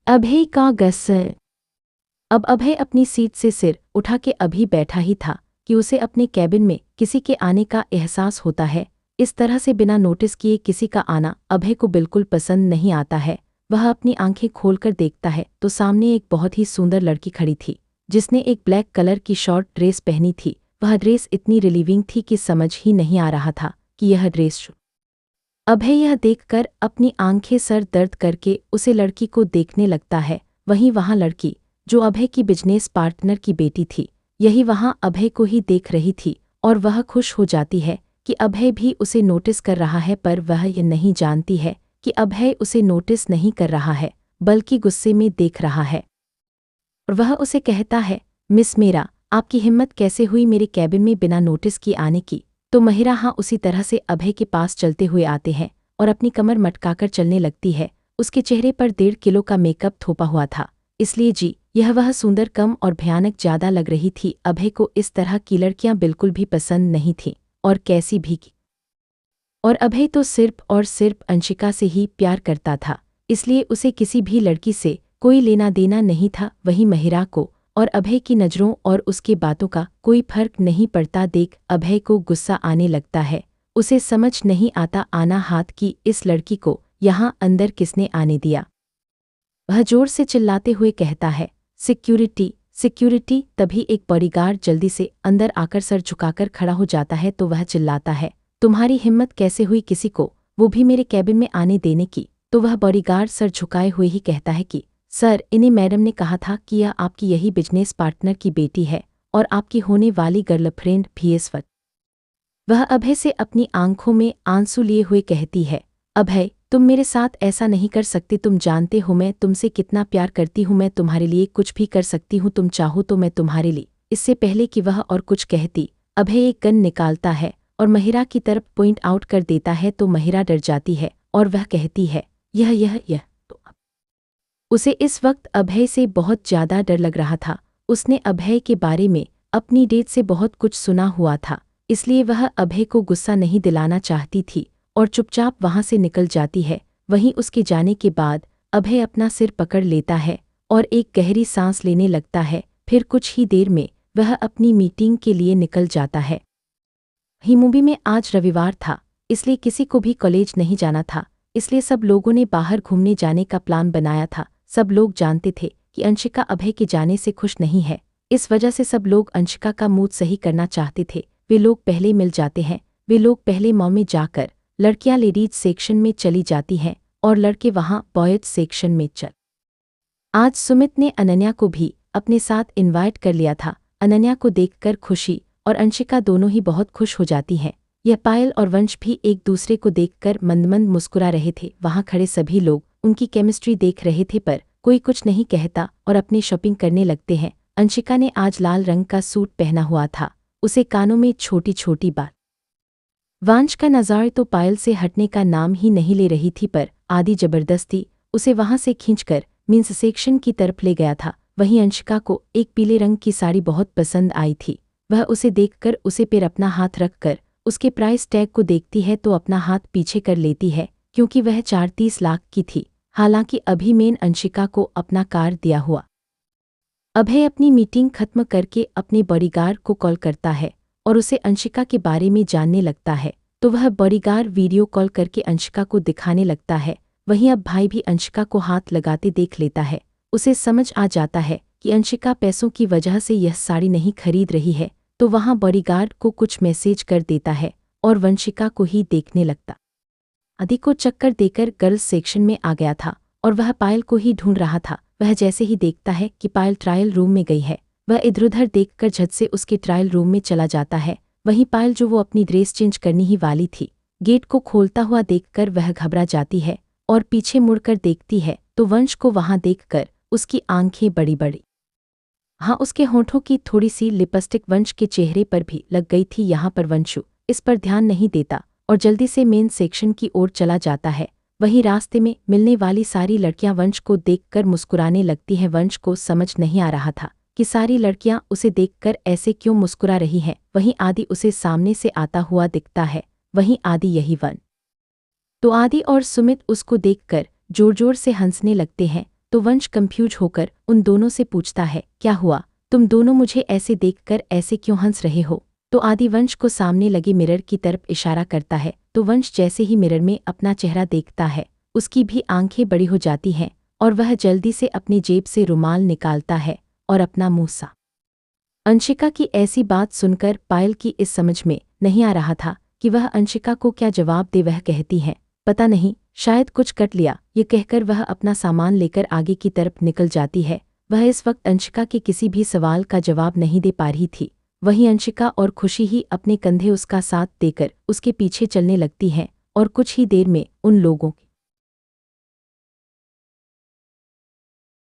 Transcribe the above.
अभय का गुस्सा। अब अभय अपनी सीट से सिर उठा के अभी बैठा ही था कि उसे अपने कैबिन में किसी के आने का एहसास होता है। इस तरह से बिना नोटिस किए किसी का आना अभय को बिल्कुल पसंद नहीं आता है। वह अपनी आंखें खोलकर देखता है तो सामने एक बहुत ही सुंदर लड़की खड़ी थी, जिसने एक ब्लैक कलर की शॉर्ट ड्रेस पहनी थी। वह ड्रेस इतनी रिलीविंग थी कि समझ ही नहीं आ रहा था कि यह ड्रेस। अभय यह देखकर अपनी आंखें सर दर्द करके उसे लड़की को देखने लगता है। वहीं वहां लड़की, जो अभय की बिजनेस पार्टनर की बेटी थी, यही वहां अभय को ही देख रही थी और वह खुश हो जाती है कि अभय भी उसे नोटिस कर रहा है। पर वह ये नहीं जानती है कि अभय उसे नोटिस नहीं कर रहा है, बल्कि गुस्से में देख रहा है। और वह उसे कहता है, मिस मेरा, आपकी हिम्मत कैसे हुई मेरे कैबिन में बिना नोटिस किए आने की? तो महिरा हाँ उसी तरह से अभय के पास चलते हुए आते हैं और अपनी कमर मटकाकर चलने लगती है। उसके चेहरे पर 1.5 किलो का मेकअप थोपा हुआ था, इसलिए जी यह वह सुंदर कम और भयानक ज्यादा लग रही थी। अभय को इस तरह की लड़कियां बिल्कुल भी पसंद नहीं थीं, और कैसी भी की। और अभय तो सिर्फ और सिर्फ अंशिका से ही प्यार करता था, इसलिए उसे किसी भी लड़की से कोई लेना देना नहीं था। वहीं महिरा को और अभय की नज़रों और उसके बातों का कोई फर्क नहीं पड़ता देख अभय को गुस्सा आने लगता है। उसे समझ नहीं आता आना हाथ की इस लड़की को यहाँ अंदर किसने आने दिया। वह जोर से चिल्लाते हुए कहता है, सिक्योरिटी सिक्योरिटी। तभी एक बॉडीगार्ड जल्दी से अंदर आकर सर झुकाकर खड़ा हो जाता है तो वह चिल्लाता है, तुम्हारी हिम्मत कैसे हुई किसी को, वो भी मेरे कैबिन में आने देने की? तो वह बॉडीगार्ड सर झुकाए हुए ही कहता है कि सर, इन्हें मैडम ने कहा था कि यह आपकी यही बिजनेस पार्टनर की बेटी है और आपकी होने वाली गर्लफ्रेंड भी इस वक्त। वह अभय से अपनी आंखों में आंसू लिए हुए कहती है, अभय तुम मेरे साथ ऐसा नहीं कर सकते। तुम जानते हो मैं तुमसे कितना प्यार करती हूँ, मैं तुम्हारे लिए कुछ भी कर सकती हूँ, तुम चाहो तो मैं तुम्हारे लिए। इससे पहले कि वह और कुछ कहती, अभय एक गन निकालता है और महिरा की तरफ पॉइंट आउट कर देता है तो महिरा डर जाती है और वह कहती है, यह तो अब। उसे इस वक्त अभय से बहुत ज्यादा डर लग रहा था। उसने अभय के बारे में अपनी डेट से बहुत कुछ सुना हुआ था, इसलिए वह अभय को गुस्सा नहीं दिलाना चाहती थी और चुपचाप वहां से निकल जाती है। वहीं उसके जाने के बाद अभय अपना सिर पकड़ लेता है और एक गहरी सांस लेने लगता है। फिर कुछ ही देर में वह अपनी मीटिंग के लिए निकल जाता है। मुंबई में आज रविवार था, इसलिए किसी को भी कॉलेज नहीं जाना था, इसलिए सब लोगों ने बाहर घूमने जाने का प्लान बनाया था। सब लोग जानते थे कि अंशिका अभय के जाने से खुश नहीं है, इस वजह से सब लोग अंशिका का मूड सही करना चाहते थे। वे लोग पहले मिल जाते हैं, वे लोग पहले मॉल में जाकर लड़कियां लेडीज सेक्शन में चली जाती हैं और लड़के वहां बॉयज सेक्शन में चल। आज सुमित ने अनन्या को भी अपने साथ इनवाइट कर लिया था। अनन्या को देखकर खुशी और अंशिका दोनों ही बहुत खुश हो जाती हैं। यह पायल और वंश भी एक दूसरे को देखकर मंद मंद मुस्कुरा रहे थे। वहां खड़े सभी लोग उनकी केमिस्ट्री देख रहे थे, पर कोई कुछ नहीं कहता और अपनी शॉपिंग करने लगते हैं। अंशिका ने आज लाल रंग का सूट पहना हुआ था, उसे कानों में छोटी छोटी बात। वंश का नज़ार तो पायल से हटने का नाम ही नहीं ले रही थी, पर आदि जबरदस्ती उसे वहां से खींचकर मीन्स सेक्शन की तरफ ले गया था। वहीं अंशिका को एक पीले रंग की साड़ी बहुत पसंद आई थी। वह उसे देखकर उसे पर अपना हाथ रखकर उसके प्राइस टैग को देखती है तो अपना हाथ पीछे कर लेती है, क्योंकि वह 34 लाख की थी। हालांकि अभी मेन अंशिका को अपना कार दिया हुआ। अभय अपनी मीटिंग खत्म करके अपने बॉडीगार्ड को कॉल करता है और उसे अंशिका के बारे में जानने लगता है, तो वह बॉडीगार्ड वीडियो कॉल करके अंशिका को दिखाने लगता है। वहीं अब भाई भी अंशिका को हाथ लगाते देख लेता है। उसे समझ आ जाता है कि अंशिका पैसों की वजह से यह साड़ी नहीं खरीद रही है, तो वहां बॉडीगार्ड को कुछ मैसेज कर देता है और वंशिका को ही देखने लगता। आदि को चक्कर देकर गर्ल्स सेक्शन में आ गया था और वह पायल को ही ढूंढ रहा था। वह जैसे ही देखता है कि पायल ट्रायल रूम में गई है, वह इधर उधर देखकर झट से उसके ट्रायल रूम में चला जाता है। वहीं पायल, जो वो अपनी ड्रेस चेंज करनी ही वाली थी, गेट को खोलता हुआ देखकर वह घबरा जाती है और पीछे मुड़कर देखती है तो वंश को वहां देखकर उसकी आंखें बड़ी बड़ी। हाँ, उसके होंठों की थोड़ी सी लिपस्टिक वंश के चेहरे पर भी लग गई थी। यहाँ पर वंशु इस पर ध्यान नहीं देता और जल्दी से मेन सेक्शन की ओर चला जाता है। वहीं रास्ते में मिलने वाली सारी लड़कियां वंश को देखकर मुस्कुराने लगती हैं। वंश को समझ नहीं आ रहा था कि सारी लड़कियां उसे देखकर ऐसे क्यों मुस्कुरा रही हैं। वहीं आदि उसे सामने से आता हुआ दिखता है। वहीं आदि यही वन तो आदि और सुमित उसको देखकर जोर जोर से हंसने लगते हैं। तो वंश कंफ्यूज होकर उन दोनों से पूछता है, क्या हुआ, तुम दोनों मुझे ऐसे देखकर ऐसे क्यों हंस रहे हो। तो आदि वंश को सामने लगे मिरर की तरफ इशारा करता है। तो वंश जैसे ही मिरर में अपना चेहरा देखता है, उसकी भी आंखें बड़ी हो जाती हैं और वह जल्दी से अपनी जेब से रुमाल निकालता है और अपना मुंह सा। अंशिका की ऐसी बात सुनकर पायल की इस समझ में नहीं आ रहा था कि वह अंशिका को क्या जवाब दे। वह कहती है, पता नहीं, शायद कुछ कट लिया। ये कहकर वह अपना सामान लेकर आगे की तरफ निकल जाती है। वह इस वक्त अंशिका के किसी भी सवाल का जवाब नहीं दे पा रही थी। वहीं अंशिका और खुशी ही अपने कंधे उसका साथ देकर उसके पीछे चलने लगती हैं और कुछ ही देर में उन लोगों